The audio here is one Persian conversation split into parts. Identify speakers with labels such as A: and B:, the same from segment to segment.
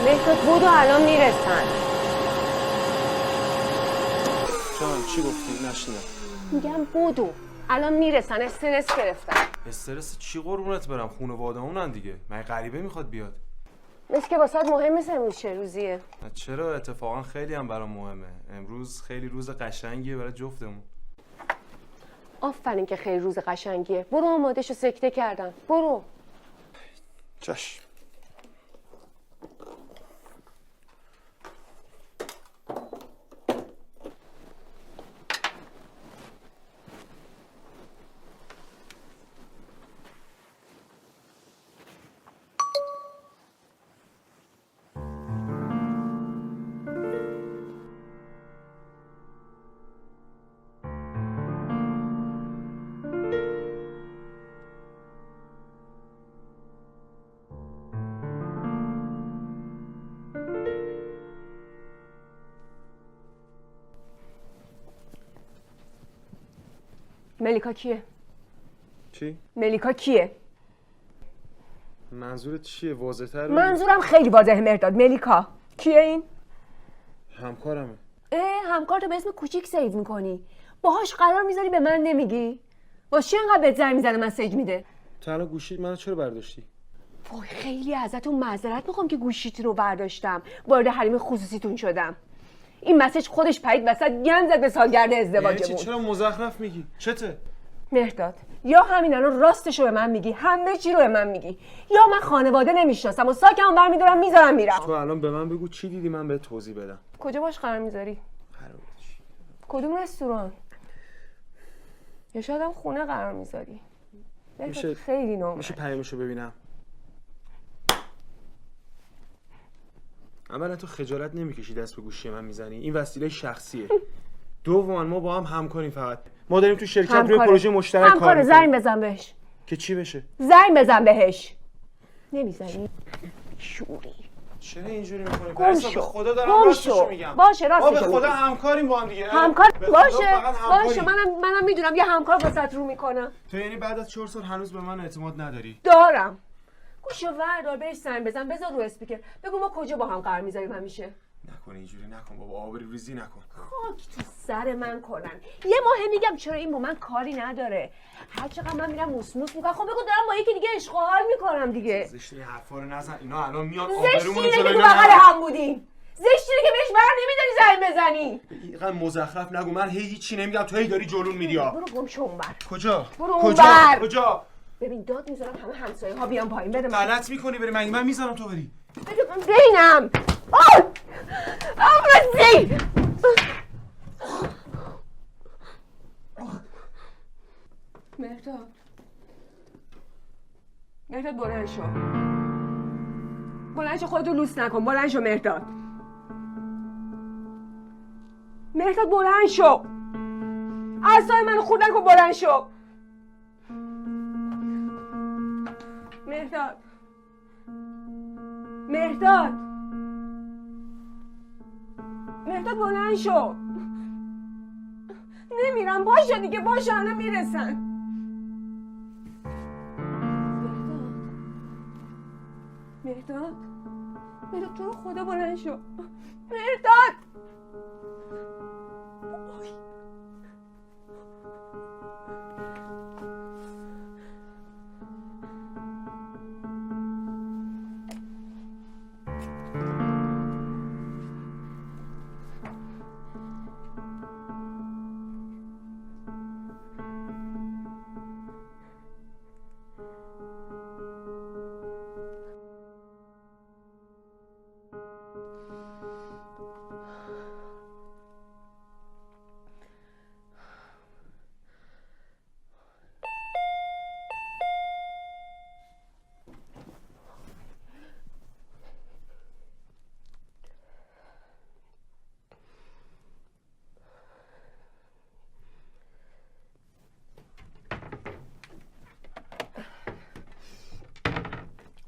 A: مهداد بودو الان میرسن.
B: جان چی گفتی؟ نشنیدم.
A: میگم بودو الان میرسن، استرس گرفتن.
B: استرس چی قربونت برم؟ خانواده‌مونن دیگه. من غریبه میخواد بیاد.
A: مثل که واسات مهم نیست امروز چه روزیه.
B: چرا؟ اتفاقا خیلی هم برام مهمه. امروز خیلی روز قشنگیه برای جفتمون.
A: آفرین که خیلی روز قشنگیه. برو آمادهشو، سکته کردم. برو.
B: چشم.
A: ملیکا کیه؟
B: چی؟
A: ملیکا کیه؟
B: منظورت چیه؟ واضح‌تر؟
A: منظورم خیلی واضحه مهرداد. ملیکا کیه این؟
B: همکارمه.
A: همکارتو به اسم کوچیک سیو میکنی، باهاش قرار میذاری به من نمیگی؟ واسه چی انقدر بهت زنگ میزنه مسیج میده؟
B: تو الان گوشیت منو چرا برداشتی؟
A: وای خیلی ازتون معذرت میخوام که گوشیتون رو برداشتم، وارد حریم خصوصیتون شدم. این مسیج خودش پرید وسط، گند زد به سالگرد ازدواجمون.
B: چرا مزخرف میگی؟ چته؟
A: مهرداد یا همین الان راستشو به من میگی، همه چی رو به من میگی، یا من خانواده نمیشناسم و ساکمو برمیدارم میذارم میرم.
B: تو الان به من بگو چی دیدی من بهت توضیح بدم.
A: کجا باش قرار میذاری؟ کدوم رستوران؟ یا شاید هم خونه قرار میذاری؟
B: میشه
A: خیلی نامرد.
B: میشه پیامشو ببینم؟ اولا تو خجالت نمیکشی دست به گوشی من میزنی؟ این وسیله شخصیه. دوما ما با هم همکاریم، فقط ما داریم تو شرکت روی پروژه مشترک کار میکنیم.
A: زنگ بزن بهش.
B: که چی بشه؟
A: زنگ بزن بهش. نمیزنی؟ شوری.
B: چرا اینجوری میکنی؟
A: به
B: خدا دارم راستشو میگم.
A: باشه راستشو
B: میگم. به خدا همکاریم با هم دیگه.
A: همکار باشه منم میدونم یه همکار واسط رو میکنم.
B: تو یعنی بعد از 4 سال هنوز به من اعتماد نداری؟
A: دارم. گوشو وردار بهش زنگ بزن، بذار رو اسپیکر، بگو ما کجا با هم قرار میذاریم همیشه.
B: نکن اینجوری، نکن بابا، آبروریزی نکن.
A: خاک تو سر من کنن. یه ماه میگم چرا این با من کاری نداره، هر چقدر من میرم موسموس میکنم. خب بگو دارم با یکی دیگه عشق و حال میکنم دیگه.
B: زشته این حرفا رو نزن، اینا الان میاد
A: آبرومون
B: رو
A: جلوی بغل هم بودیم. زشتیه که بهش ور نمیداری زنگ بزنی.
B: اینقدر مزخرف نگو، من هیچی نمیگم، تو هی داری جلون میدی.
A: برو گم شو اونور.
B: کجا؟
A: برو اونور.
B: کجا؟
A: ببین داد میذارم همه همسایه ها بیان پایین. بده من.
B: غلط میکنی، بری من میذارم تو بری.
A: بده من ببینم. آمدی. مهرداد بلند شو. بلند شو، خودتو لوس نکن. بلند شو مهرداد. مهرداد بلند شو. اعصاب منو خورد نکن. بلند شو مهرداد. مهرداد بلند شو. نمیرم. باشه دیگه، باشه الان میرسن. مهرداد تو رو خدا بلند شو.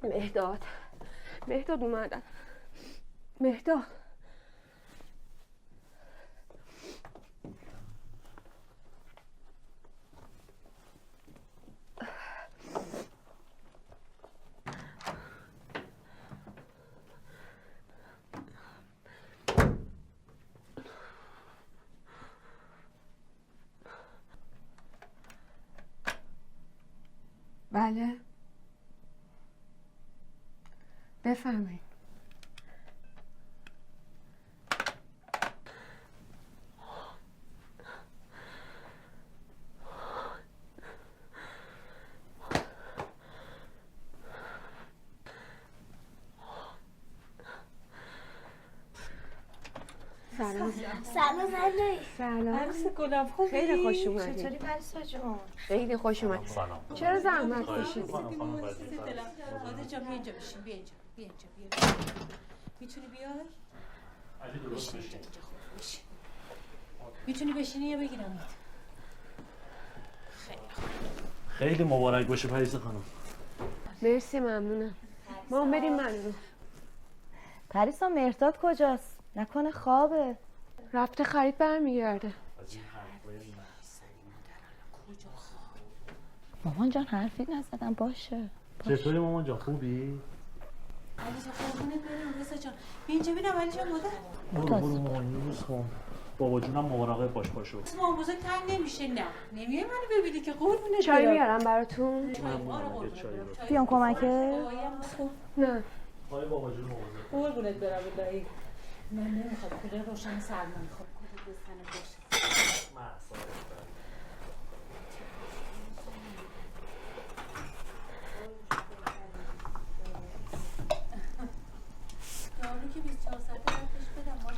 A: مهرداد مهرداد اومدن. مهرداد بله بفرمایید. سلام.
C: سلام زنی.
A: سلام.
C: عروس گلم خوبی؟
A: خیلی خوش اومدی.
C: چطوری پریسا جون؟
A: خیلی خوش اومد. چرا زحمت کشیدی؟
D: خانم ناده جان بیا اینجا بشین، بیا اینجا، بیا اینجا، بیا. میتونی بیای؟
E: علی درست بشین.
D: بشین. میتونی بشینی یا بگیرم؟
E: خیلی مبارک باشه پریسا خانم.
A: مرسی ممنونم. ما بریم منو.
C: پریسا مهرداد کجاست؟ نکنه خوابه.
A: رفته خرید برمیگرده.
C: مامان جان حرفی نزدم باشه.
E: چطوری مامان جان خوبی؟
D: علی جان قربونت برم رضا جان. بیا اینجا ببینم علی جان مادر.
E: برو مامان روز کن. بابا جونم مراقب باش پاشو.
D: مامان بزرگ تنگ نمیشه نه. نمیای منو ببینی که قربونت
A: چای
D: برم.
A: میارم براتون؟
C: بیام کمکه؟
A: نه.
E: آره بابا جون مواظب.
D: قربونت برم الهی. من نمیخواد کولر روشن سرما میخواد کولر بزنه باشه. دارو که 24 ساعته رفتش بدم ما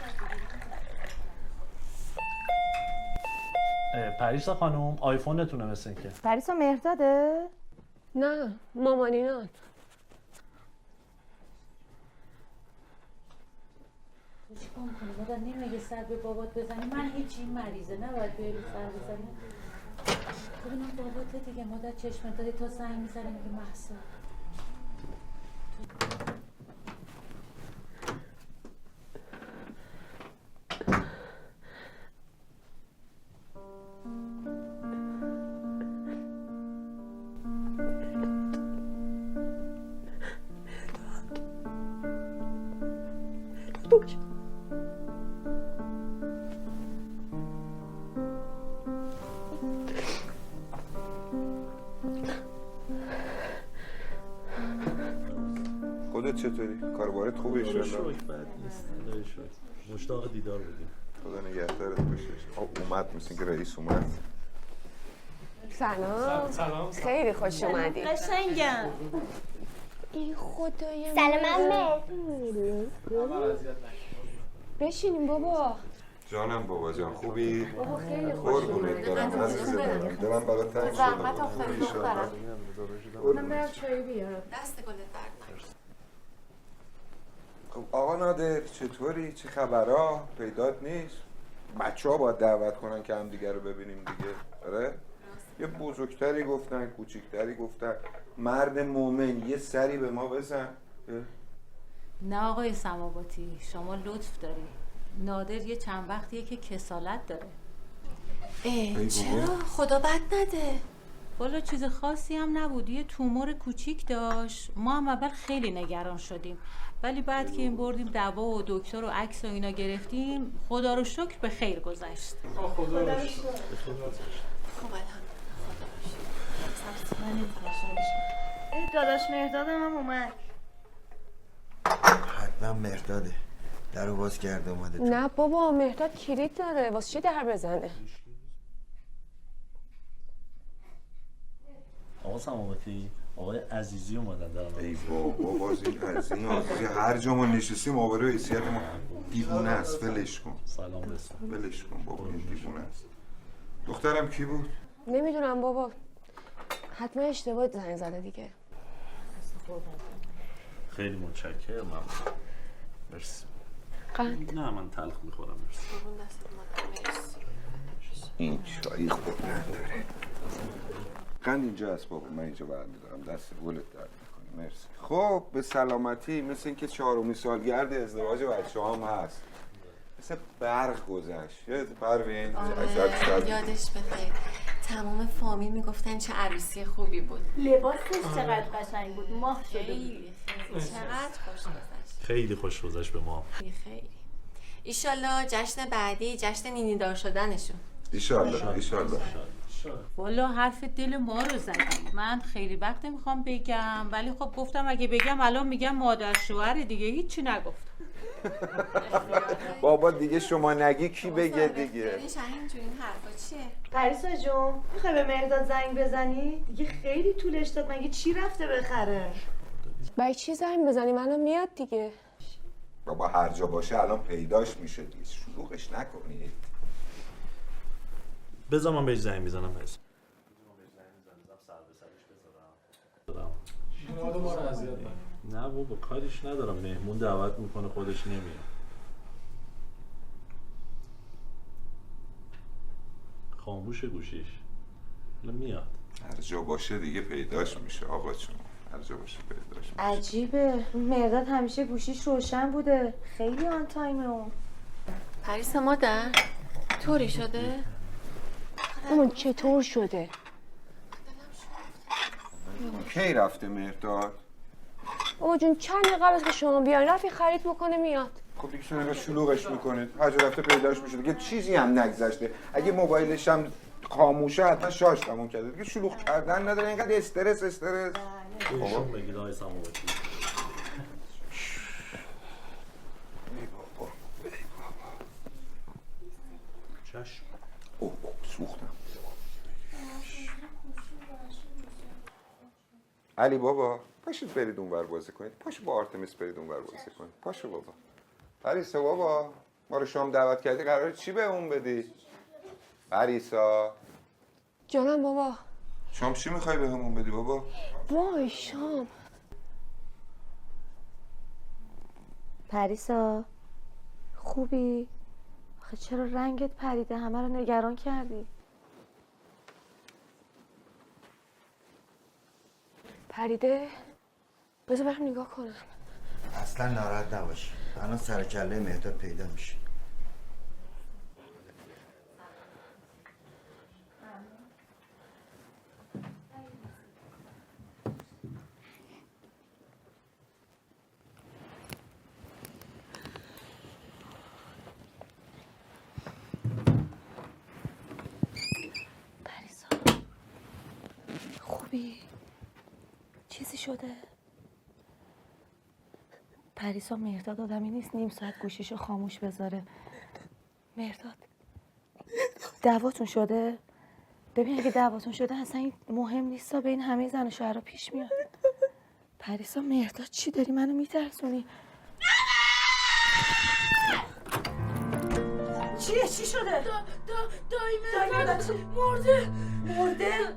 D: در
E: پریسا خانم آیفونتونه مثل اینکه.
C: پریسا مهرداده؟
A: نه مامانینات.
D: چیکار می‌کنی؟ مادر نمیگه سر به بابات بزنی. من هیچی مریضه نباید بیای سر بزنی. ببینم باباته دیگه مادر چشمت داری تا زنگ میزنه میگه مهسا.
F: خودت چطوری؟ کاربارت خوبه ایشالله؟
E: شکر بد نیست. خدای شکر. مشتاق دیدار بودیم.
F: خدا نگهدارت باشه. اومد مثل که رئیس اومد.
A: سلام. خیلی خوش اومدی.
C: قشنگم.
A: ای خدای
C: سلام عمه.
A: بشینیم بابا.
F: جانم بابا جان خوبی؟
A: بابا خیلی خوش
F: قربونت برم عزیز دلم. دلم برات تنگ شده.
A: زحمت افتادی دخترم. من برم چای بیارم.
D: دست گلت درد نکنه.
F: خب آقا نادر چطوری؟ چه خبرها؟ پیدات نیست؟ بچه‌ها باید دعوت کنن که هم دیگه رو ببینیم دیگه. آره؟ یه بزرگتری گفتن، کوچیکتری گفتن. مرد مومن یه سری به ما بزن.
D: نه آقای سماواتی شما لطف داری. نادر یه چند وقتیه که کسالت داره.
F: چرا؟
D: خدا بد نده. والا چیز خاصی هم نبود. یه تومور کوچیک داشت. ما هم اول خیلی نگران شدیم. ولی بعد که این بردیم دوا و دکتر و عکس و اینا گرفتیم خدا رو شکر به خیر گذشت.
E: خدا رو شکر.
D: خب
C: داداش مهردادم هم اومد.
G: حتما مهرداده. درو باز کرده اومده تو.
A: نه بابا مهرداد کلید داره. واسه چی در بزنه؟
E: آقا سماواتی آقای عزیزی اومدن دارم.
F: ای بابا باز این عزیزی هر جا ما نشستیم آبروی حیثیت ما دیوونه است. ولش کن.
E: سلام رسون.
F: ولش کن بابا این دیوونه است. دخترم کی بود؟
A: نمیدونم بابا. حتما اشتباه زنگ زده دیگه.
E: خیلی متشکرم ممنون. مرسی.
A: قند.
E: نه من تلخ میخورم مرسی.
F: این چایی خود نداره. قند اینجا هست بابا من اینجا برمیدارم. دست گلت درد میکنه. مرسی. خب به سلامتی. مثل اینکه 4مین سالگرد ازدواج بچه هم هست. مثل برق گذشت. پروین
H: یادش بخیر تمام فامیل میگفتن چه عروسی خوبی بود.
C: لباسش چقدر قشنگ بود. ماه شده بود.
H: خیلی چقدر خوش گذشت.
E: خیلی خوش گذشت به ما.
H: خیلی ایشالله جشن بعدی جشن نینی دار شدنشون.
F: ایشالله ایشالله.
D: والا حرف دل ما رو زدی. من خیلی وقت میخوام بگم ولی خب گفتم اگه بگم الان میگم مادر شوهر دیگه هیچی نگفتم.
F: بابا دیگه شما نگی کی بگه دیگه؟
H: ببین شاهین جون این حرفا چیه؟
C: پریسا جون میخوای به مهرداد زنگ بزنی؟ دیگه خیلی طولش داد، مگه چی رفته بخره؟
A: برای چی زنگ بزنی؟ منو میاد دیگه.
F: بابا هر جا باشه الان پیداش میشه دیگه، شلوغش نکنید.
E: بذار من بهش زنگ میزنم پس. نه بابا کاریش ندارم، مهمون دعوت میکنه خودش نمیاد. خاموش گوشیش حالا میاد.
F: هر جا باشه دیگه پیداش میشه آقا جون، هر جا باشه پیداش میشه.
C: عجیبه، مهرداد همیشه گوشیش روشن بوده، خیلی آن تایمه اون.
H: پریسا مادر طوری شده؟
A: اون چطور شده؟
F: کی رفته مهرداد؟
A: بابا جون چند دقیقه قبل از که شما بیاین رفی خرید بکنه میاد.
F: خب دیگه چون شلوغش میکنید، هر جا رفته پیداش میشه دیگه، چیزی هم نگذشته. اگه موبایلش هم خاموشه حتما شارژ تموم کرده دیگه، شلوغ کردن نداره. اینقدر استرس
E: ایشون بگید آقای سماواتی. چشم.
F: اوه سوختم. علی بابا پاشید برید اونور بازی کنید، پاشو با آرتمیس برید اونور بازی کنید، پاشو بابا. پریسا بابا ما رو شام دعوت کردی، قراره چی به اون بدی؟ پریسا
A: جانم بابا.
F: شام چی میخوای به همون بدی بابا؟
A: وای شام.
C: پریسا خوبی؟ آخه چرا رنگت پریده؟ همه رو نگران کردی.
A: پریده؟ بذار برم نگاه کنم.
G: اصلا ناراحت نباش، الان سر کله مهرداد پیدا میشه.
C: پریسا خوبی؟ چیزی شده؟ پریسا مهرداد آدمی نیست نیم ساعت گوشیشو خاموش بذاره. مهرداد دعواتون شده؟ ببین اگه دعواتون شده اصلا این مهم نیست، بین همه زن و شوهرها پیش میاد. پریسا مهرداد چی داری؟ منو میترسونی. چیه؟ چی شده؟ دایی مهرداد مرده.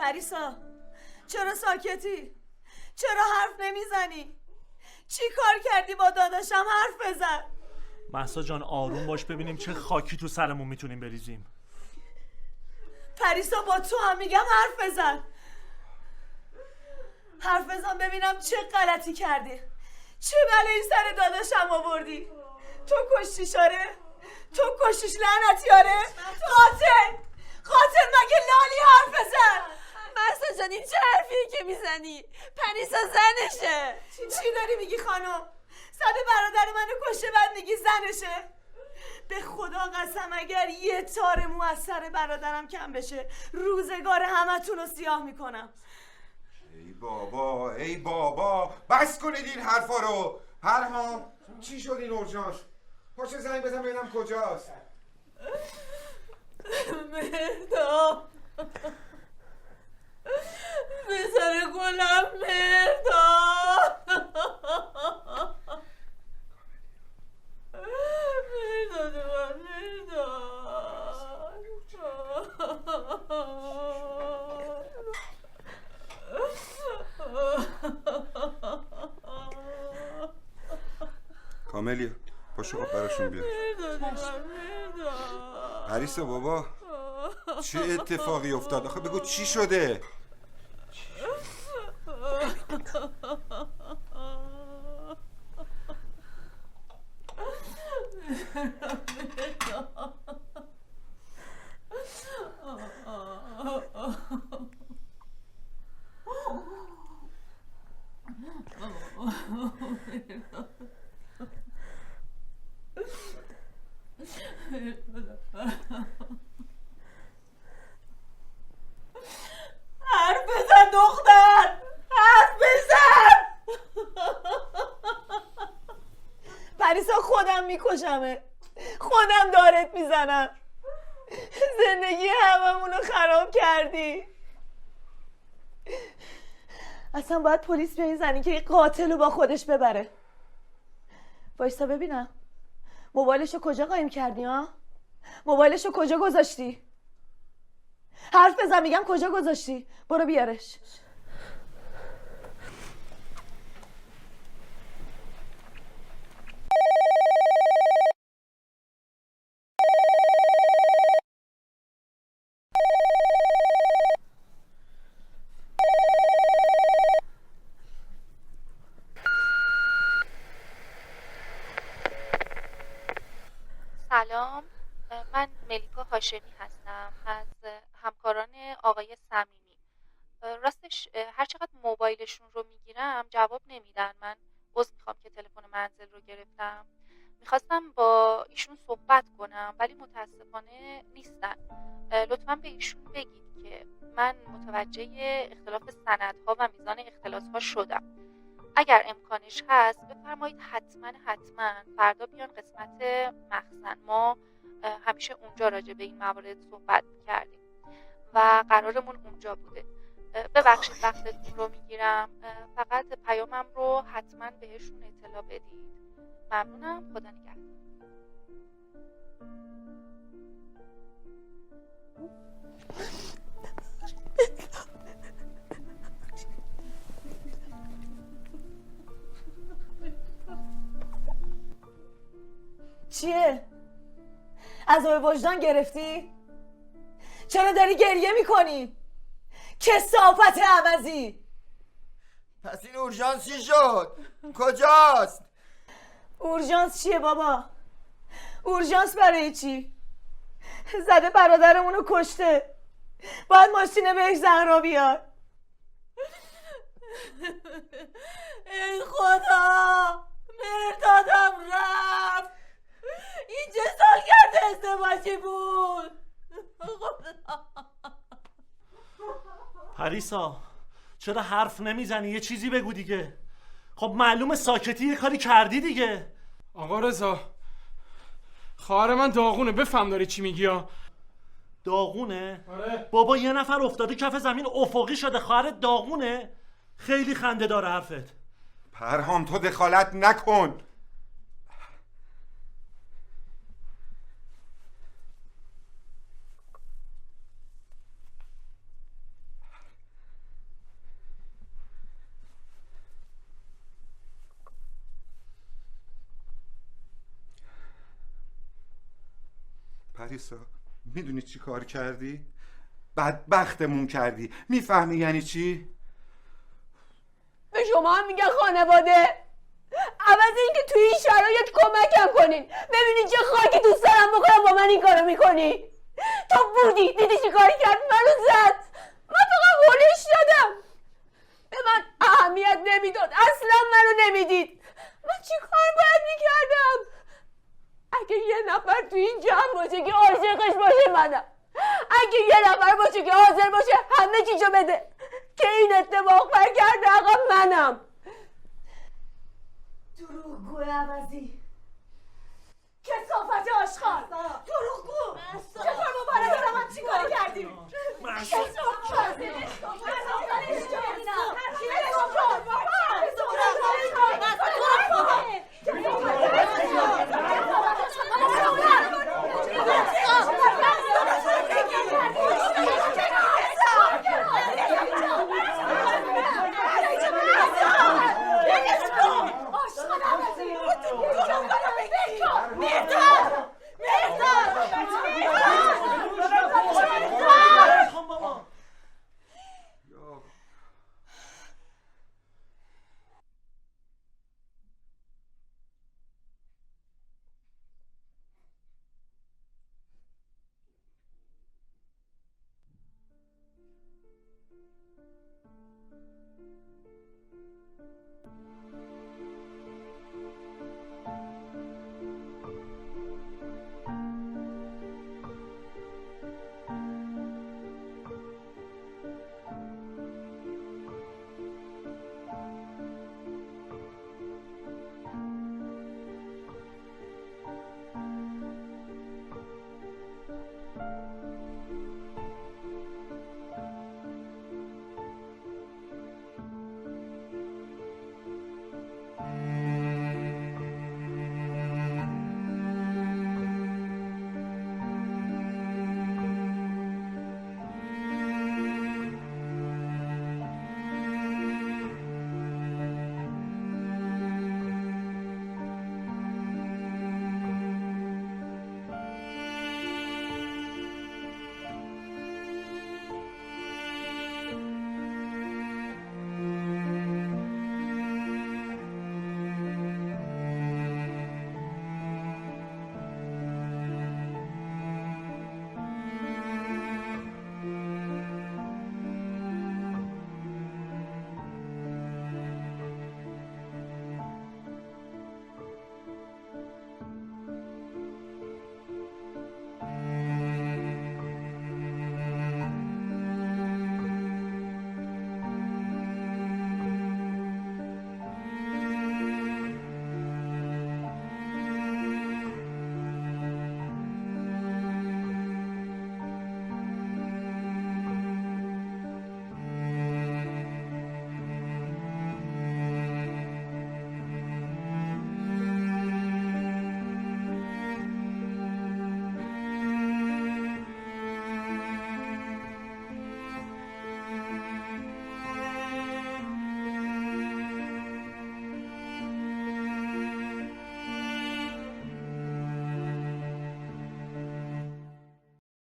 C: پریسا چرا ساکتی؟ چرا حرف نمیزنی؟ چی کار کردی با داداشم؟ حرف بزن.
I: مهسا جان آروم باش، ببینیم چه خاکی تو سرمون میتونیم بریزیم.
C: پریسا با تو هم میگم حرف بزن. حرف بزن ببینم چه غلطی کردی، چه بلایی سر داداشم آوردی. تو کشتیش آره؟ تو کشتیش لعنتی آره؟ قاتل مگه لالی؟ حرف بزن.
A: مهسا جان این چه حرفیه که میزنی؟ پریسا زنشه.
C: چی داری میگی خانم؟ صد برادر منو کشته بعد میگی زنشه؟ به خدا قسم اگر یه تار مو از سر برادرم کم بشه روزگار همتون رو سیاه میکنم.
F: ای بابا بس کنید این حرفا رو. پرهام چی شد این اورژانس؟ پاشو زنگ بزن ببینم کجاست.
C: مهرداد پسر گلم، مهرداد مهرداد من،
F: کاملیا پاشو خب براشون بیار. پریسا بابا چه اتفاقی افتاد؟ آخه بگو چی شده؟
C: حرف بزن دختر، حرف بزن. پریسا خودم میکشمه، خودم دارت میزنم. زندگی هممونو خراب کردی. اصلا باید پلیس بیاین زنی که این قاتل رو با خودش ببره. وایسا ببینم موبایلشو کجا قایم کردی ها؟ موبایلشو کجا گذاشتی؟ حرف بزن، میگم کجا گذاشتی؟ برو بیارش.
J: سلام، من ملیکا هاشمی هستم از همکاران آقای صمیمی. راستش هر چقدر موبایلشون رو میگیرم جواب نمیدن. من عذر میخوام که تلفن منزل رو گرفتم. میخواستم با ایشون صحبت کنم ولی متاسفانه نیستن. لطفا به ایشون بگید که من متوجه اختلاف سندها و میزان اختلاسها شدم. اگر امکانش هست بفرمایید حتما فردا بیان قسمت مخزن. ما همیشه اونجا راجع به این موارد صحبت می‌کردیم و قرارمون اونجا بوده. ببخشید وقتتون رو میگیرم، فقط پیامم رو حتما بهشون اطلاع بدید. ممنونم، خدا نگهدار.
C: چیه؟ عذاب وجدان گرفتی؟ چرا داری گریه میکنی؟ کثافت عوضی.
G: پس این اورژانس چی شد؟ کجاست؟
C: اورژانس چیه بابا؟ اورژانس برای چی؟ زده برادرمونو کشته، باید ماشینه بهش زهرا بیار. ای خدا، مردادم رفت. این چه سالگرد ازدواجی بود؟
I: پریسا چرا حرف نمیزنی؟ یه چیزی بگو دیگه. خب معلومه ساکتی، یه کاری کردی دیگه.
B: آقا رضا خواهر من داغونه، بفهم داری چی میگی ها.
I: داغونه؟
B: آره.
I: بابا یه نفر افتاده کف زمین افقی شده، خواهرت داغونه؟ خیلی خنده داره حرفت.
F: پرهام تو دخالت نکن. پریسا میدونی چی کار کردی؟ بدبختمون کردی. میفهمی یعنی چی؟
A: به شما هم میگن خانواده. عوض اینکه توی این شرایط کمکم کنین ببینین چه خاکی تو سرم بکنم با من این کارو میکنی. تو بودی دیدی چی کاری کرد، منو زد. من فقط هولش دادم، به من اهمیت نمیداد، اصلا منو نمیدید. من چی کار باید میکردم؟ اگه یه نفر تو این جمع باشه که عاشقش باشه منم، اگه یه نفر باشه که حاضر باشه همه چیشو بده که این اتفاق برگرده عقب منم.
K: دروغگو عوضی، کثافت آشغال، دروغگو. چطور مبارزه رو من چی کاری کردیم؟ کثافت